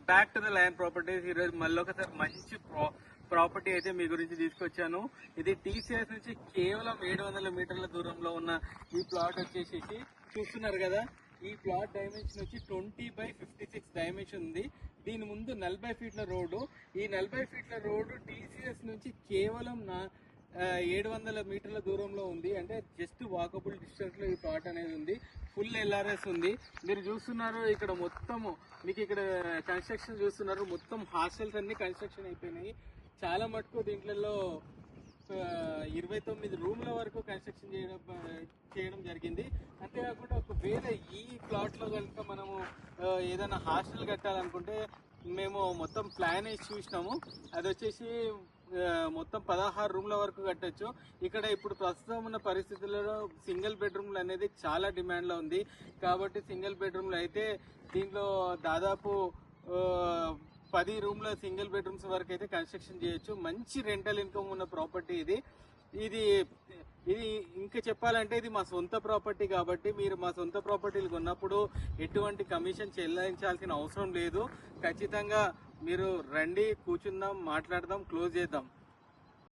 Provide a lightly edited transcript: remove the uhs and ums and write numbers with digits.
Back to the land properties. ఈరోజు మళ్ళీ ఒకసారి మంచి ప్రాపర్టీ అయితే మీ గురించి తీసుకొచ్చాను. ఇది టీసీఎస్ నుంచి కేవలం 700 మీటర్ల దూరంలో ఉన్న ఈ ప్లాట్ వచ్చేసి చూస్తున్నారు కదా. ఈ ప్లాట్ డైమెన్షన్ వచ్చి 20/56 డైమెన్షన్ ఉంది. దీని ముందు 40 ఫీట్ల రోడ్డు. ఈ 40 ఫీట్ల రోడ్డు టీసీఎస్ నుంచి కేవలం 700 మీటర్ల దూరంలో ఉంది. అంటే జస్ట్ వాకబుల్ డిస్టెన్స్ లో ఈ ప్లాట్ అనేది ఉంది. ఫుల్ ఎల్ఆర్ఎస్ ఉంది. మీరు చూస్తున్నారు ఇక్కడ మొత్తము మీకు ఇక్కడ కన్స్ట్రక్షన్ చూస్తున్నారు. మొత్తం హాస్టల్స్ అన్ని కన్స్ట్రక్షన్ అయిపోయినాయి. చాలా మటుకు దీంట్లో 29 రూమ్ల వరకు కన్స్ట్రక్షన్ చేయడం జరిగింది. అంతేకాకుండా ఒకవేళ ఈ ప్లాట్ లో కనుక మనము ఏదైనా హాస్టల్ కట్టాలనుకుంటే మేము మొత్తం ప్లాన్ వేసి చూసినాము. అది వచ్చేసి మొత్తం 16 రూమ్ల వరకు కట్టొచ్చు. ఇక్కడ ఇప్పుడు ప్రస్తుతం ఉన్న పరిస్థితుల్లో సింగిల్ బెడ్రూమ్లు అనేది చాలా డిమాండ్ లో ఉంది. కాబట్టి సింగిల్ బెడ్రూమ్లు అయితే దీంట్లో దాదాపు 10 రూమ్ల సింగిల్ బెడ్రూమ్స్ వరకు అయితే కన్స్ట్రక్షన్ చేయొచ్చు. మంచి రెంటల్ ఇన్కమ్ ఉన్న ప్రాపర్టీ ఇది. ఇది ఇంకా చెప్పాలంటే ఇది మా సొంత ప్రాపర్టీ. కాబట్టి మీరు మా సొంత ప్రాపర్టీలు కొన్నప్పుడు ఎటువంటి కమిషన్ చెల్లించాల్సిన అవసరం లేదు. ఖచ్చితంగా మీరు రండి, కూర్చుందాం, మాట్లాడదాం, క్లోజ్ చేద్దాం.